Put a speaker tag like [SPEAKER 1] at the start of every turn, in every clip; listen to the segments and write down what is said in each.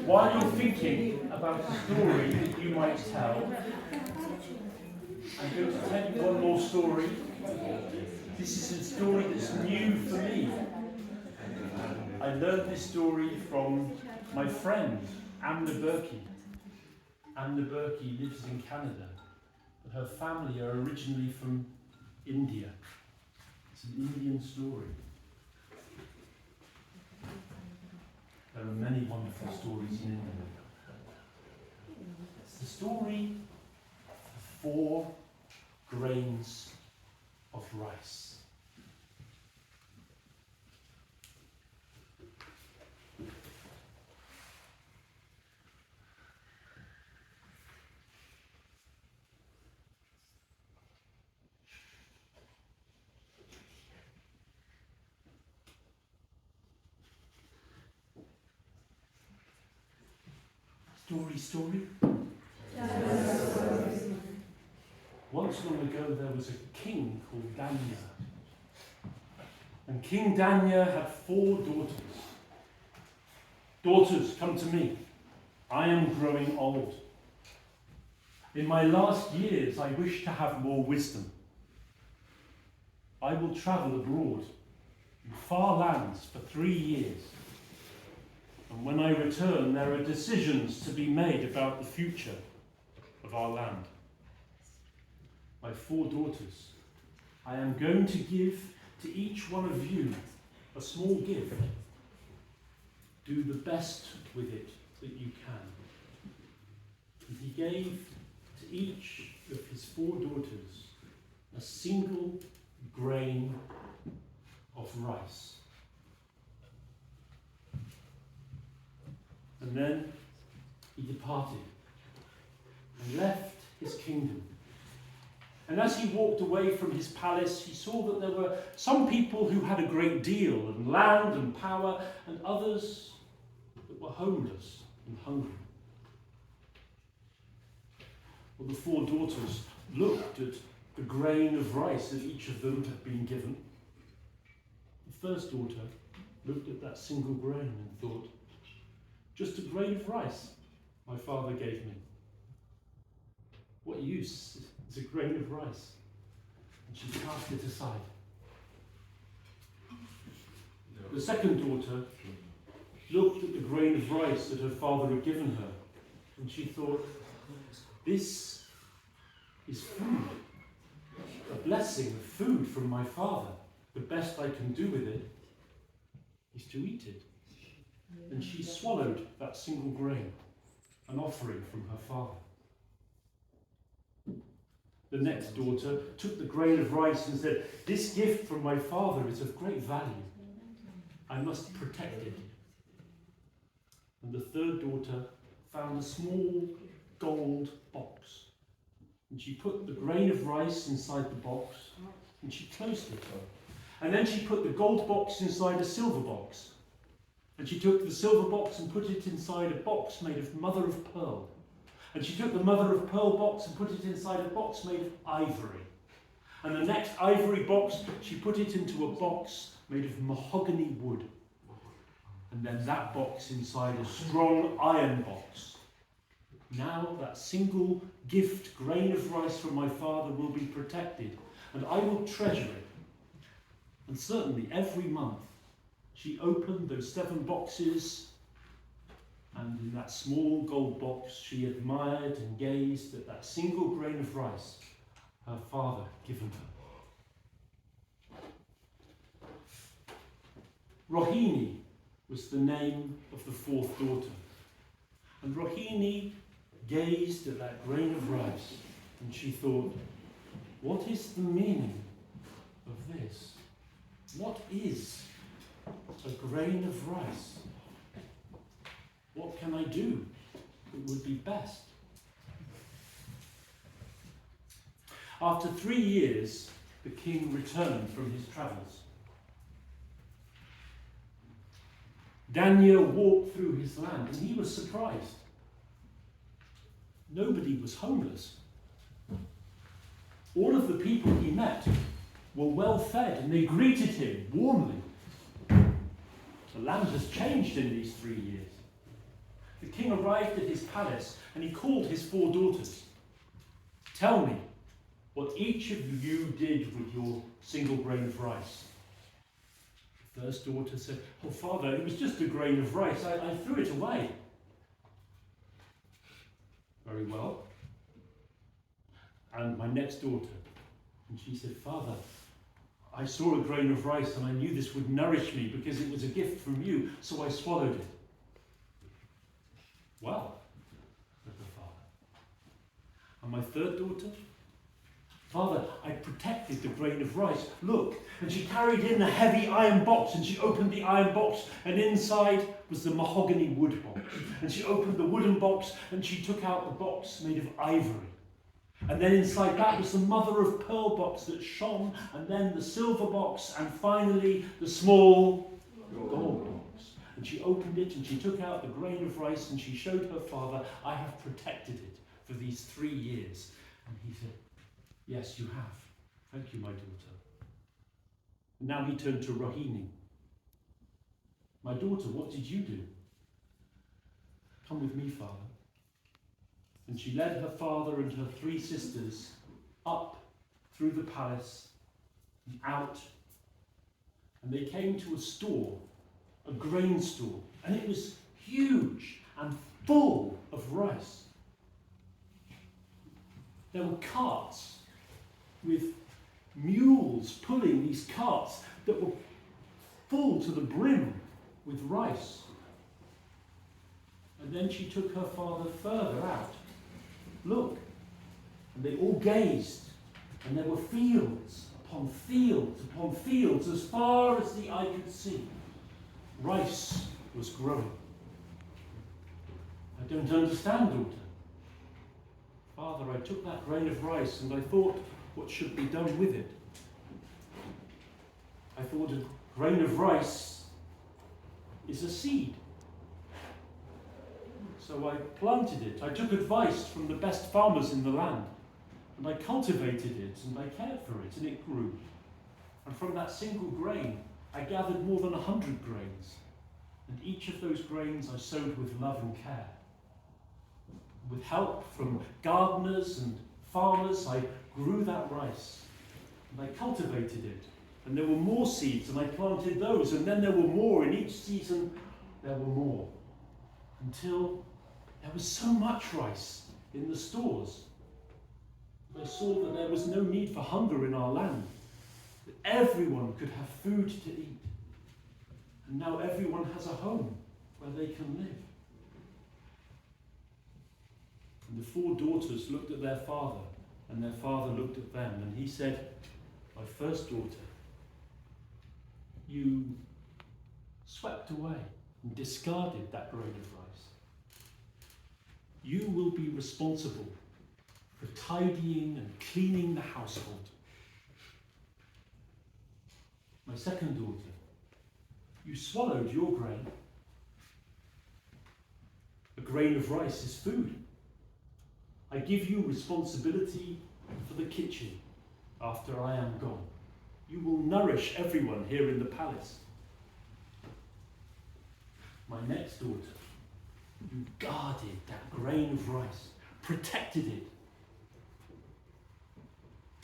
[SPEAKER 1] while you're thinking about a story that you might tell, I'm going to tell you one more story. This is a story that's new for me. I learned this story from my friend, Amna Berkey. Amna Berkey lives in Canada, but her family are originally from India. It's an Indian story. There are many wonderful stories in India. It's the story of 4 grains of rice. Story? Once long ago there was a king called Danya. And King Danya had 4 daughters. Daughters, come to me. I am growing old. In my last years I wish to have more wisdom. I will travel abroad in far lands for 3 years. And when I return, there are decisions to be made about the future of our land. My 4 daughters, I am going to give to each one of you a small gift. Do the best with it that you can. And he gave to each of his 4 daughters a single grain of rice. And then he departed and left his kingdom. And as he walked away from his palace, he saw that there were some people who had a great deal of land and power, and others that were homeless and hungry. Well, the 4 daughters looked at the grain of rice that each of them had been given. The first daughter looked at that single grain and thought, just a grain of rice my father gave me. What use is a grain of rice? And she cast it aside. The second daughter looked at the grain of rice that her father had given her, and she thought, this is food, a blessing of food from my father. The best I can do with it is to eat it. And she swallowed that single grain, an offering from her father. The next daughter took the grain of rice and said, this gift from my father is of great value. I must protect it. And the third daughter found a small gold box. And she put the grain of rice inside the box and she closed it. And then she put the gold box inside a silver box. And she took the silver box and put it inside a box made of mother of pearl. And she took the mother of pearl box and put it inside a box made of ivory. And the next ivory box, she put it into a box made of mahogany wood. And then that box inside a strong iron box. Now that single gift grain of rice from my father will be protected, and I will treasure it. And certainly every month, she opened those 7 boxes, and in that small gold box she admired and gazed at that single grain of rice her father given her. Rohini was the name of the 4th daughter, and Rohini gazed at that grain of rice and she thought, what is the meaning of this? What is a grain of rice? What can I do that would be best? After 3 years, the king returned from his travels. Daniel walked through his land and he was surprised. Nobody was homeless. All of the people he met were well fed and they greeted him warmly. The land has changed in these 3 years. The king arrived at his palace and he called his 4 daughters. Tell me what each of you did with your single grain of rice. The first daughter said, "Oh, father, it was just a grain of rice. I threw it away." "Very well. And my next daughter," and she said, "Father, I saw a grain of rice and I knew this would nourish me because it was a gift from you, so I swallowed it." "Well," said the father. "And my third daughter?" "Father, I protected the grain of rice. Look." And she carried in a heavy iron box, and she opened the iron box, and inside was the mahogany wood box. And she opened the wooden box, and she took out the box made of ivory. And then inside that was the mother of pearl box that shone, and then the silver box, and finally the small gold box. And she opened it, and she took out the grain of rice, and she showed her father, "I have protected it for these 3 years." And he said, "Yes, you have. Thank you, my daughter." And now he turned to Rohini. "My daughter, what did you do?" "Come with me, father." And she led her father and her 3 sisters up through the palace and out. And they came to a store, a grain store, and it was huge and full of rice. There were carts with mules pulling these carts that were full to the brim with rice. And then she took her father further out. Look, and they all gazed, and there were fields upon fields upon fields as far as the eye could see. Rice was growing. "I don't understand, daughter." "Father, I took that grain of rice and I thought what should be done with it. I thought a grain of rice is a seed. So I planted it. I took advice from the best farmers in the land, and I cultivated it and I cared for it, and it grew. And from that single grain, I gathered more than 100 grains, and each of those grains I sowed with love and care. With help from gardeners and farmers, I grew that rice, and I cultivated it, and there were more seeds, and I planted those, and then there were more. In each season, there were more, until there was so much rice in the stores. I saw that there was no need for hunger in our land, that everyone could have food to eat. And now everyone has a home where they can live." And the 4 daughters looked at their father, and their father looked at them, and he said, "My first daughter, you swept away and discarded that grain of rice. You will be responsible for tidying and cleaning the household. My second daughter, you swallowed your grain. A grain of rice is food. I give you responsibility for the kitchen after I am gone. You will nourish everyone here in the palace. My next daughter, you guarded that grain of rice, protected it.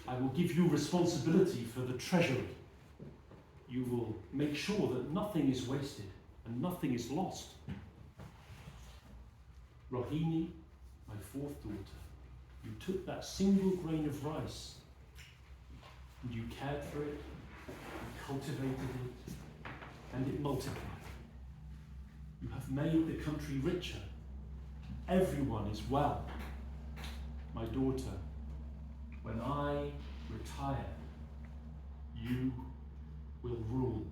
[SPEAKER 1] I will give you responsibility for the treasury. You will make sure that nothing is wasted and nothing is lost. Rohini, my 4th daughter, you took that single grain of rice and you cared for it, you cultivated it, and it multiplied. You have made the country richer. Everyone is well. My daughter, when I retire, you will rule."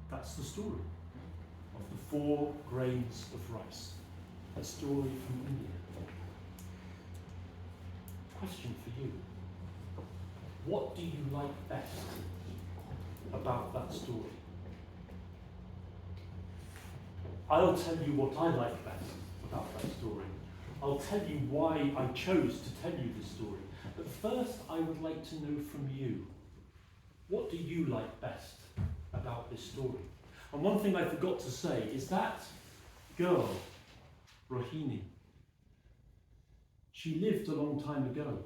[SPEAKER 1] That's the story of the 4 grains of rice. A story from India. Question for you. What do you like best about that story? I'll tell you what I like best about that story. I'll tell you why I chose to tell you this story. But first, I would like to know from you, what do you like best about this story? And one thing I forgot to say is that girl, Rohini, she lived a long time ago,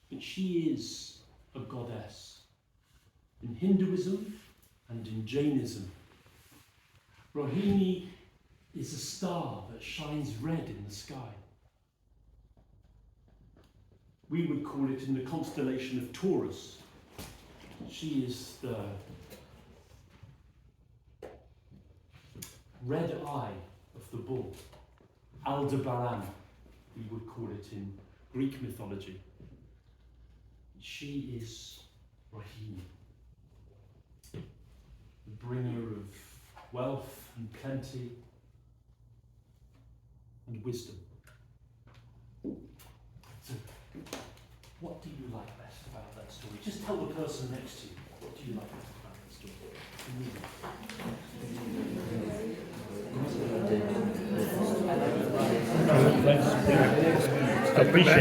[SPEAKER 1] but she is a goddess in Hinduism and in Jainism. Rohini is a star that shines red in the sky. We would call it in the constellation of Taurus. She is the red eye of the bull. Aldebaran, we would call it in Greek mythology. She is Rohini, the bringer of wealth and plenty and wisdom. So, what do you like best about that story? Just tell the person next to you, what do you like best about that story?
[SPEAKER 2] I appreciate